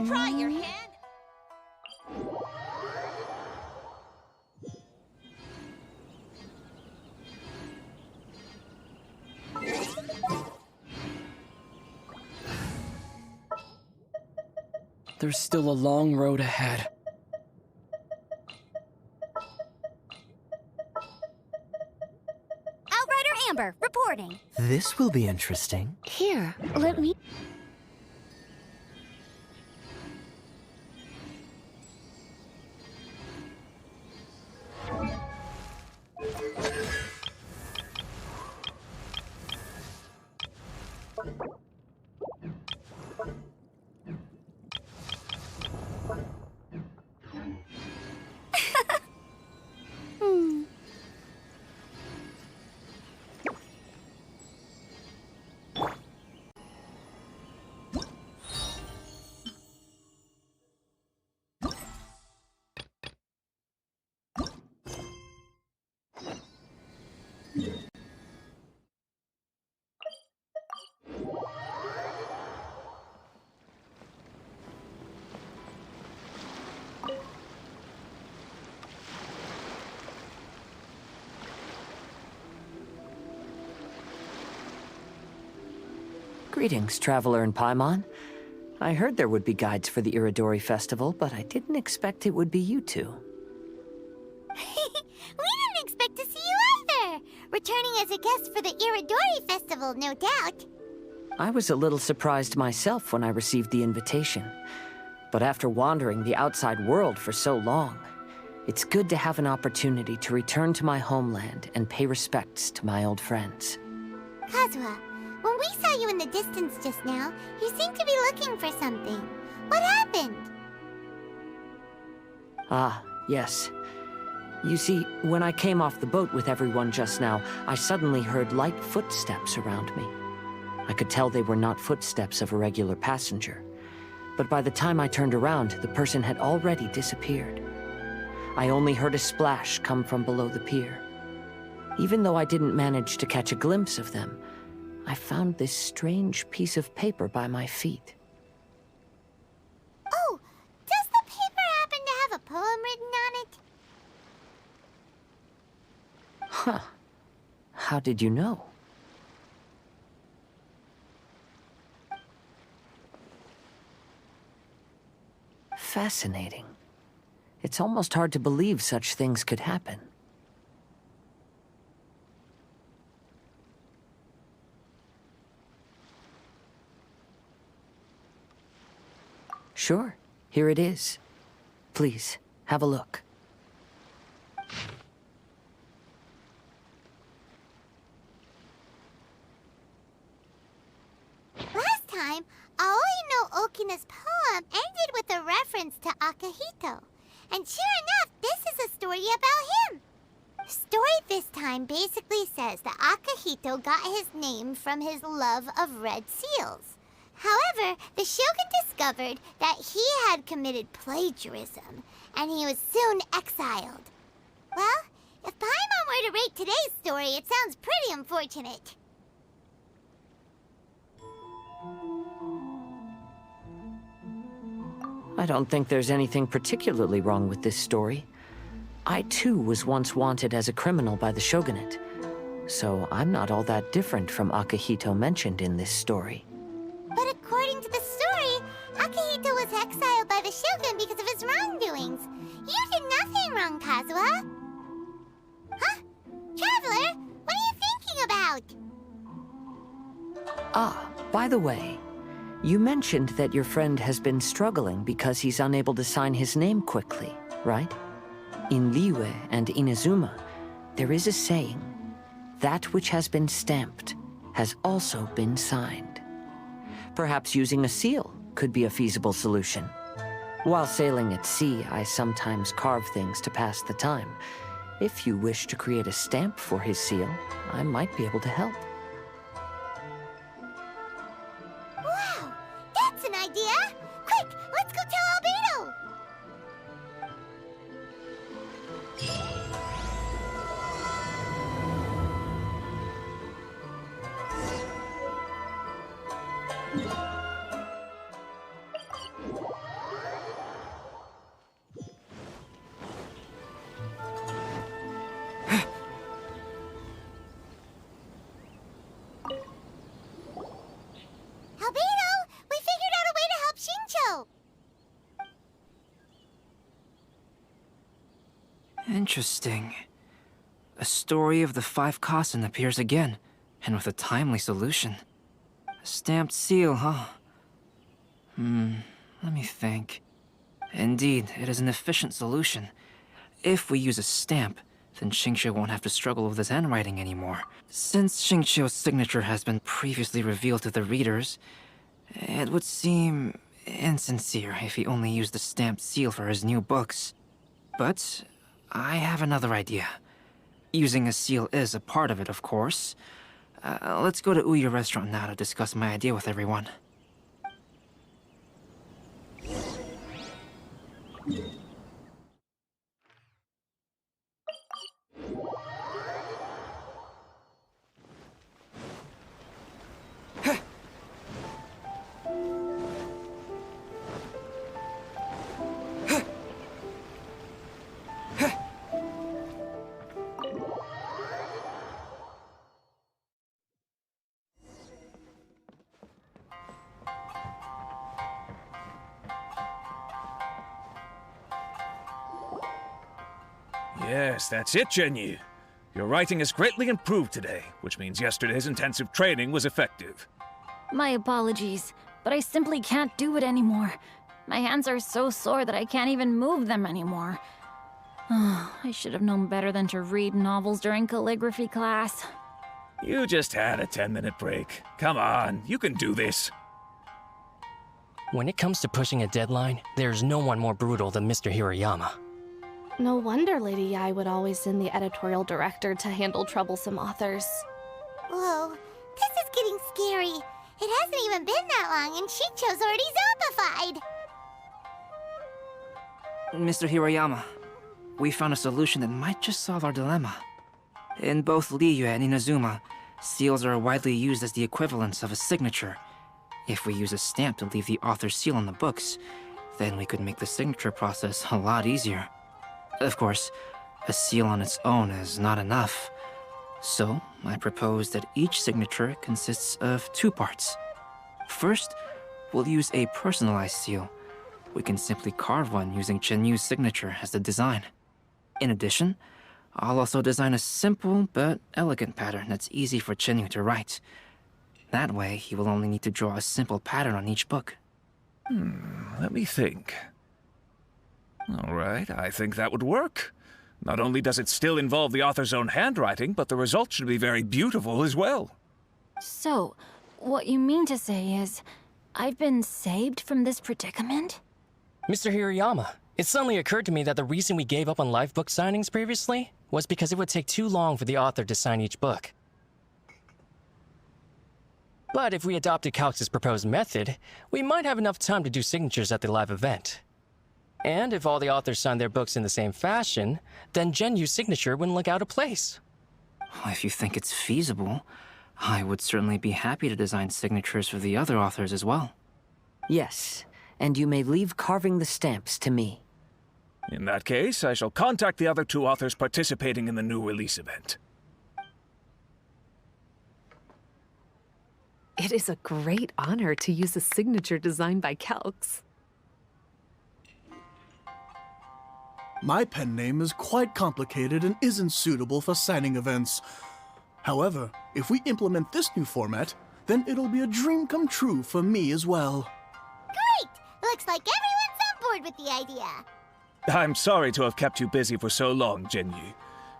Try your hand. There's still a long road ahead. Outrider Amber, reporting. This will be interesting. Here, let me... Greetings, Traveler in Paimon. I heard there would be guides for the Iridori Festival, but I didn't expect it would be you two. We didn't expect to see you either! Returning as a guest for the Iridori Festival, no doubt. I was a little surprised myself when I received the invitation. But after wandering the outside world for so long, it's good to have an opportunity to return to my homeland and pay respects to my old friends. Kazuha, when we saw you in the distance just now, you seemed to be looking for something. What happened? Ah, yes. You see, when I came off the boat with everyone just now, I suddenly heard light footsteps around me. I could tell they were not footsteps of a regular passenger. But by the time I turned around, the person had already disappeared. I only heard a splash come from below the pier. Even though I didn't manage to catch a glimpse of them, I found this strange piece of paper by my feet. Oh, does the paper happen to have a poem written on it? Huh. How did you know? Fascinating. It's almost hard to believe such things could happen. Sure, here it is. Please, have a look. Last time, Aoi no Okina's poem ended with a reference to Akihito. And sure enough, this is a story about him. The story this time basically says that Akihito got his name from his love of red seals. However, the Shogun discovered that he had committed plagiarism, and he was soon exiled. Well, if Paimon were to rate today's story, it sounds pretty unfortunate. I don't think there's anything particularly wrong with this story. I too was once wanted as a criminal by the shogunate, so I'm not all that different from Akihito mentioned in this story. But according to the story, Akihito was exiled by the Shogun because of his wrongdoings. You did nothing wrong, Kazuha. Huh? Traveler, what are you thinking about? Ah, by the way, you mentioned that your friend has been struggling because he's unable to sign his name quickly, right? In Liyue and Inazuma, There is a saying, that which has been stamped has also been signed. Perhaps using a seal could be a feasible solution. While sailing at sea, I sometimes carve things to pass the time. If you wish to create a stamp for his seal, I might be able to help. Wow, that's an idea! Quick, let's go tell Albedo! Albedo, we figured out a way to help Shincho! Interesting. A story of the 5 Kasen appears again, and with a timely solution. A stamped seal, huh? Let me think. Indeed, it is an efficient solution. If we use a stamp, then Xingqiu won't have to struggle with his handwriting anymore. Since Xingqiu's signature has been previously revealed to the readers, it would seem insincere if he only used the stamped seal for his new books. But I have another idea. Using a seal is a part of it, of course. Let's go to Ouya restaurant now to discuss my idea with everyone. Yes, that's it, Genyu. Your writing has greatly improved today, which means yesterday's intensive training was effective. My apologies, but I simply can't do it anymore. My hands are so sore that I can't even move them anymore. I should have known better than to read novels during calligraphy class. You just had a 10-minute break. Come on, you can do this. When it comes to pushing a deadline, there's no one more brutal than Mr. Hirayama. No wonder Lady Yai would always send the editorial director to handle troublesome authors. Whoa, this is getting scary. It hasn't even been that long and Shincho's already zombified. Mr. Hirayama, we found a solution that might just solve our dilemma. In both Liyue and Inazuma, seals are widely used as the equivalents of a signature. If we use a stamp to leave the author's seal on the books, then we could make the signature process a lot easier. Of course, a seal on its own is not enough. So, I propose that each signature consists of 2 parts. First, we'll use a personalized seal. We can simply carve one using Chenyu's signature as the design. In addition, I'll also design a simple but elegant pattern that's easy for Chenyu to write. That way, he will only need to draw a simple pattern on each book. Let me think. All right, I think that would work. Not only does it still involve the author's own handwriting, but the result should be very beautiful as well. So, what you mean to say is, I've been saved from this predicament? Mr. Hirayama, it suddenly occurred to me that the reason we gave up on live book signings previously was because it would take too long for the author to sign each book. But if we adopted Calx's proposed method, we might have enough time to do signatures at the live event. And if all the authors signed their books in the same fashion, then Genyu's signature wouldn't look out of place. If you think it's feasible, I would certainly be happy to design signatures for the other authors as well. Yes, and you may leave carving the stamps to me. In that case, I shall contact the other 2 authors participating in the new release event. It is a great honor to use a signature designed by Calx. My pen name is quite complicated and isn't suitable for signing events. However, if we implement this new format, then it'll be a dream come true for me as well. Great! Looks like everyone's on board with the idea. I'm sorry to have kept you busy for so long, Genyu.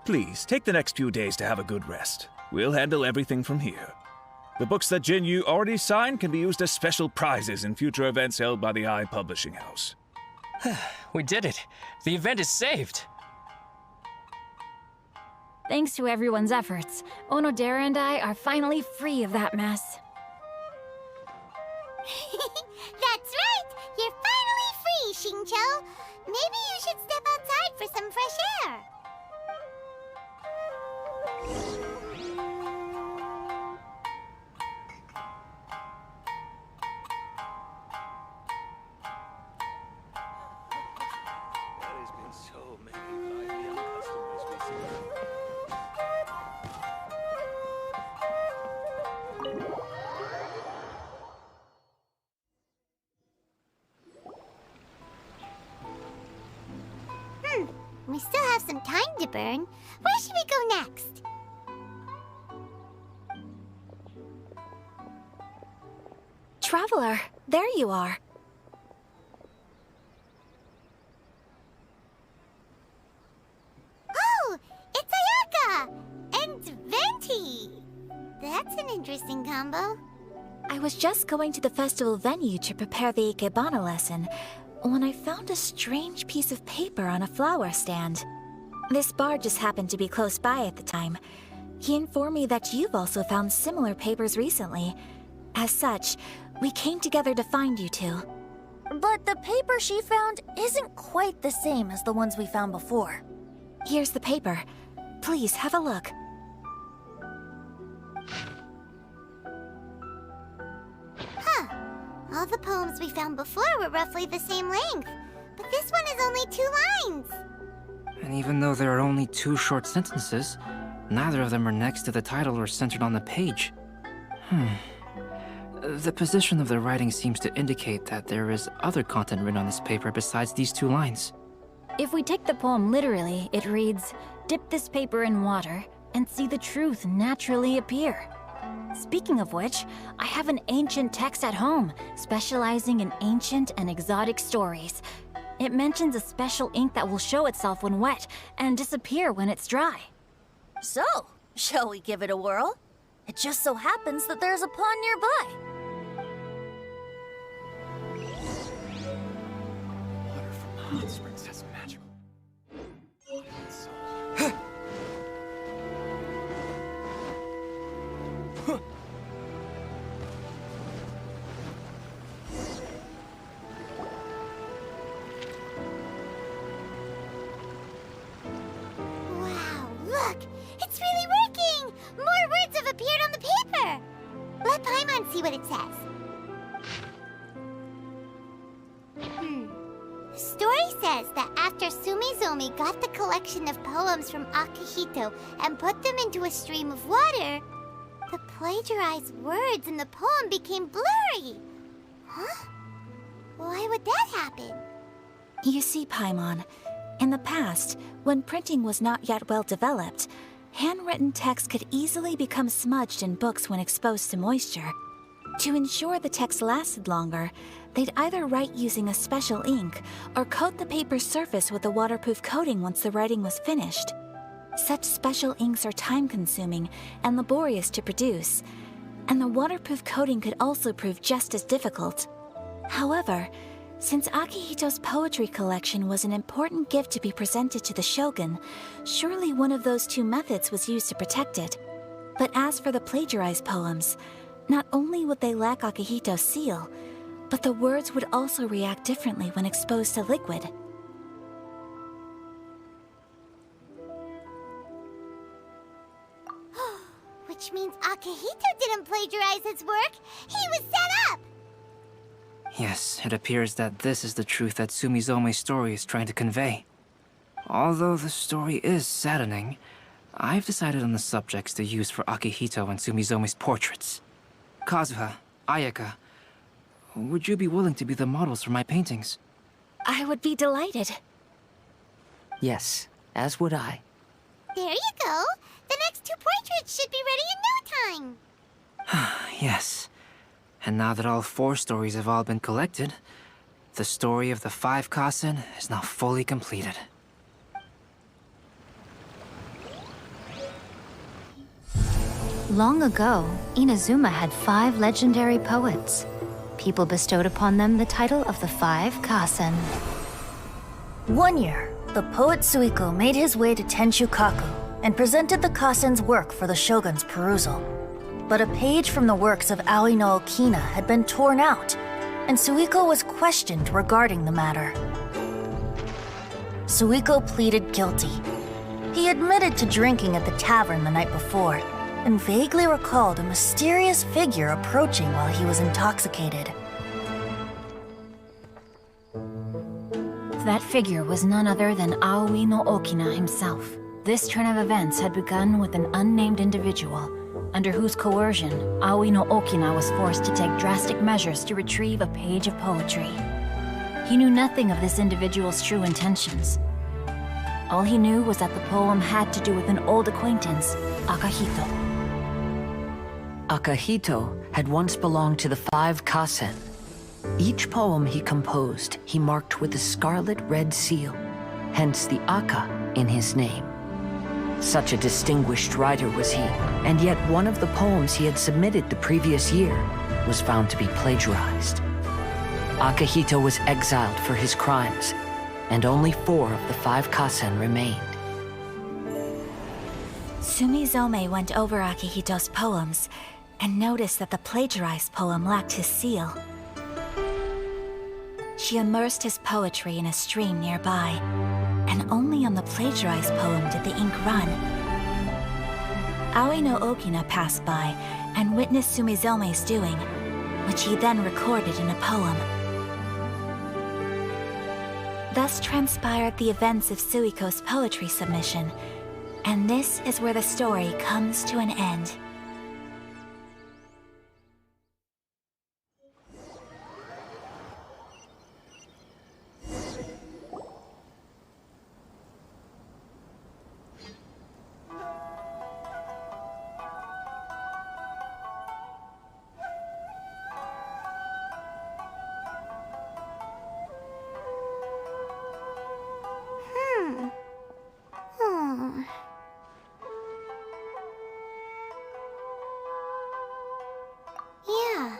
Please, take the next few days to have a good rest. We'll handle everything from here. The books that Jinyu already signed can be used as special prizes in future events held by the I Publishing House. We did it. The event is saved. Thanks to everyone's efforts, Onodera and I are finally free of that mess. That's right! You're finally free, Xingqiu! Maybe you should step outside for some fresh air. We still have some time to burn. Where should we go next? Traveler, there you are. Oh, it's Ayaka! And Venti! That's an interesting combo. I was just going to the festival venue to prepare the Ikebana lesson when I found a strange piece of paper on a flower stand. This bard just happened to be close by at the time. He informed me that you've also found similar papers recently. As such, we came together to find you two. But the paper she found isn't quite the same as the ones we found before. Here's the paper. Please have a look. Huh. All the poems we found before were roughly the same length. But this one is only 2 lines. And even though there are only 2 short sentences, neither of them are next to the title or centered on the page. The position of the writing seems to indicate that there is other content written on this paper besides these 2 lines. If we take the poem literally, it reads, "Dip this paper in water and see the truth naturally appear." Speaking of which, I have an ancient text at home, specializing in ancient and exotic stories. It mentions a special ink that will show itself when wet and disappear when it's dry. So, shall we give it a whirl? It just so happens that there's a pond nearby. Water from hot springs has magical. Wow, look! It's really working! More words have appeared on the paper! Let Paimon see what it says. The story says that after Sumizomi got the collection of poems from Akihito and put them into a stream of water, the plagiarized words in the poem became blurry. Huh? Why would that happen? You see, Paimon, in the past, when printing was not yet well developed, handwritten text could easily become smudged in books when exposed to moisture. To ensure the text lasted longer, they'd either write using a special ink or coat the paper's surface with a waterproof coating once the writing was finished. Such special inks are time-consuming and laborious to produce, and the waterproof coating could also prove just as difficult. However, since Akihito's poetry collection was an important gift to be presented to the shogun, surely one of those 2 methods was used to protect it. But as for the plagiarized poems, not only would they lack Akihito's seal, but the words would also react differently when exposed to liquid. Which means Akihito didn't plagiarize his work. He was set up! Yes, it appears that this is the truth that Sumizome's story is trying to convey. Although the story is saddening, I've decided on the subjects to use for Akihito and Sumizome's portraits. Kazuha, Ayaka, would you be willing to be the models for my paintings? I would be delighted. Yes, as would I. There you go. The next 2 portraits should be ready in no time. Yes. And now that all 4 stories have all been collected, the story of the 5 Kasen is now fully completed. Long ago, Inazuma had 5 legendary poets. People bestowed upon them the title of the 5 Kasen. One year, the poet Suiko made his way to Tenshukaku and presented the Kasen's work for the shogun's perusal. But a page from the works of Aoi no Okina had been torn out, and Suiko was questioned regarding the matter. Suiko pleaded guilty. He admitted to drinking at the tavern the night before, and vaguely recalled a mysterious figure approaching while he was intoxicated. That figure was none other than Aoi no Okina himself. This turn of events had begun with an unnamed individual, under whose coercion, Aoi no Okina was forced to take drastic measures to retrieve a page of poetry. He knew nothing of this individual's true intentions. All he knew was that the poem had to do with an old acquaintance, Akahito. Akahito had once belonged to the 5 Kasen. Each poem he composed, he marked with a scarlet red seal, hence the Aka in his name. Such a distinguished writer was he, and yet one of the poems he had submitted the previous year was found to be plagiarized. Akahito was exiled for his crimes, and only 4 of the 5 Kasen remained. Sumizome went over Akihito's poems and noticed that the plagiarized poem lacked his seal. She immersed his poetry in a stream nearby, and only on the plagiarized poem did the ink run. Aoi no Okina passed by and witnessed Sumizome's doing, which he then recorded in a poem. Thus transpired the events of Suiko's poetry submission, and this is where the story comes to an end. Yeah,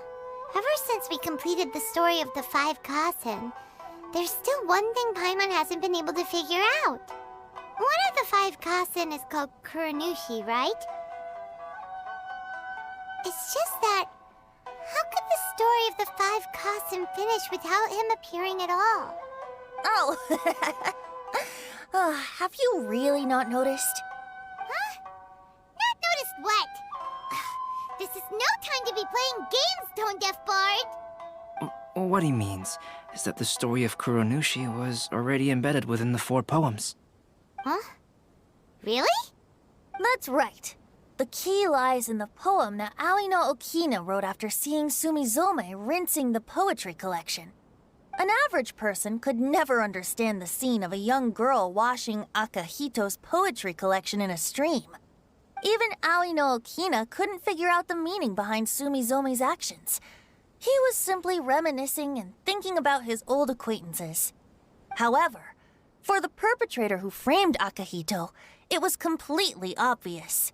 ever since we completed the story of the 5 Kasen, there's still one thing Paimon hasn't been able to figure out. One of the 5 Kasen is called Kuranushi, right? It's just that, how could the story of the 5 Kasen finish without him appearing at all? Oh, have you really not noticed? Huh? Not noticed what? This is no time to be playing games, Tone-Deaf Bard! What he means is that the story of Kuronushi was already embedded within the 4 poems. Huh? Really? That's right. The key lies in the poem that Aoi no Okina wrote after seeing Sumizome rinsing the poetry collection. An average person could never understand the scene of a young girl washing Akahito's poetry collection in a stream. Even Aoi no Okina couldn't figure out the meaning behind Sumizome's actions. He was simply reminiscing and thinking about his old acquaintances. However, for the perpetrator who framed Akahito, it was completely obvious.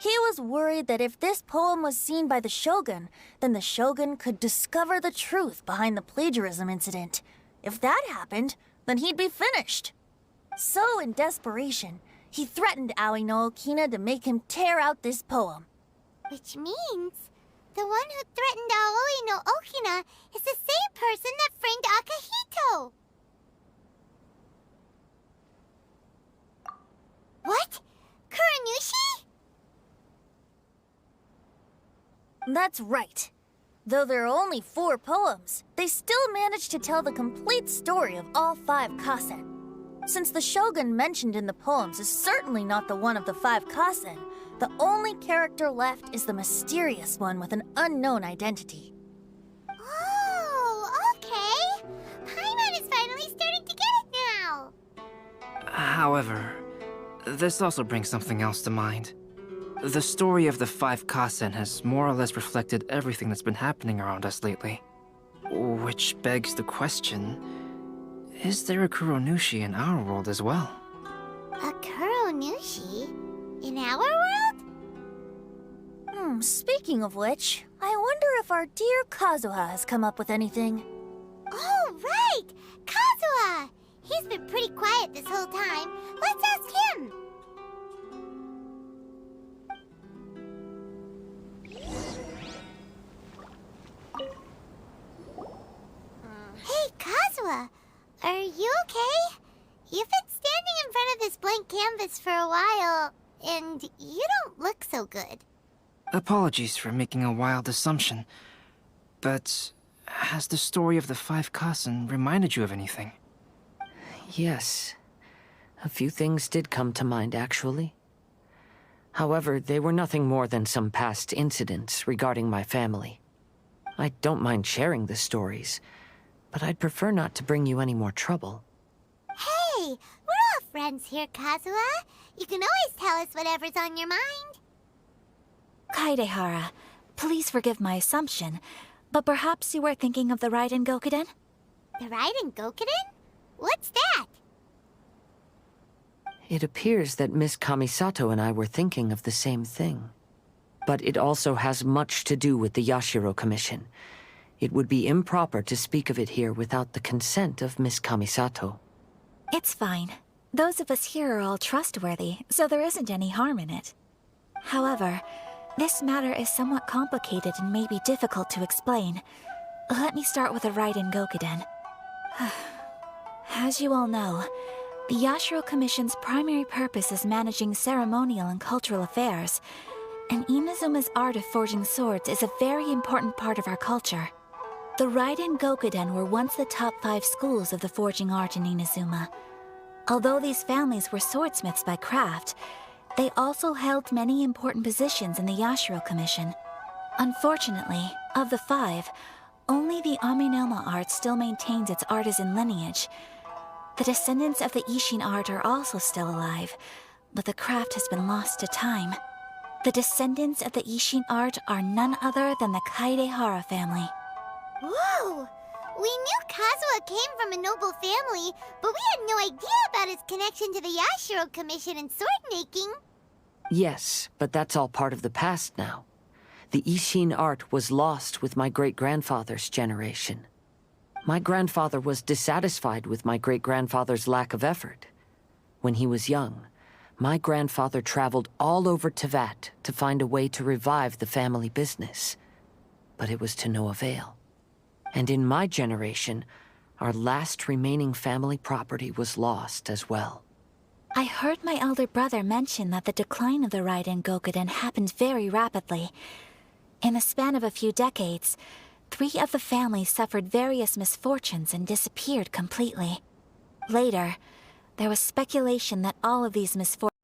He was worried that if this poem was seen by the Shogun, then the Shogun could discover the truth behind the plagiarism incident. If that happened, then he'd be finished. So, in desperation, he threatened Aoi no Okina to make him tear out this poem. Which means the one who threatened Aoi no Okina is the same person that framed Akahito! What? Kuranushi? That's right. Though there are only 4 poems, they still managed to tell the complete story of all 5 Kasen. Since the Shogun mentioned in the poems is certainly not the one of the 5 Kasen, the only character left is the mysterious one with an unknown identity. Oh, okay. Paimon is finally starting to get it now. However, this also brings something else to mind. The story of the 5 Kasen has more or less reflected everything that's been happening around us lately. Which begs the question, is there a Kuronushi in our world as well? A Kuronushi? In our world? Speaking of which, I wonder if our dear Kazuha has come up with anything. Oh, right! Kazuha! He's been pretty quiet this whole time. Let's ask him! Hey, Kazuha! Are you okay? You've been standing in front of this blank canvas for a while, and you don't look so good. Apologies for making a wild assumption, but has the story of the 5 Kasen reminded you of anything? Yes. A few things did come to mind, actually. However, they were nothing more than some past incidents regarding my family. I don't mind sharing the stories, but I'd prefer not to bring you any more trouble. Hey, we're all friends here, Kazuha. You can always tell us whatever's on your mind. Kaidehara, please forgive my assumption, but perhaps you were thinking of the Raiden Gokuden? The Raiden Gokuden? What's that? It appears that Miss Kamisato and I were thinking of the same thing. But it also has much to do with the Yashiro Commission. It would be improper to speak of it here without the consent of Miss Kamisato. It's fine. Those of us here are all trustworthy, so there isn't any harm in it. However, this matter is somewhat complicated and may be difficult to explain. Let me start with the Raiden Gokuden. As you all know, the Yashiro Commission's primary purpose is managing ceremonial and cultural affairs, and Inazuma's art of forging swords is a very important part of our culture. The Raiden Gokuden were once the top 5 schools of the forging art in Inazuma. Although these families were swordsmiths by craft, they also held many important positions in the Yashiro Commission. Unfortunately, of the 5, only the Aminoma art still maintains its artisan lineage. The descendants of the Ishin art are also still alive, but the craft has been lost to time. The descendants of the Ishin art are none other than the Kaidehara family. Whoa! We knew Kazuha came from a noble family, but we had no idea about his connection to the Yashiro Commission and sword making. Yes, but that's all part of the past now. The Ishin art was lost with my great-grandfather's generation. My grandfather was dissatisfied with my great-grandfather's lack of effort. When he was young, my grandfather traveled all over Teyvat to find a way to revive the family business. But it was to no avail. And in my generation, our last remaining family property was lost as well. I heard my elder brother mention that the decline of the Raiden Gokuden happened very rapidly. In the span of a few decades, 3 of the families suffered various misfortunes and disappeared completely. Later, there was speculation that all of these misfortunes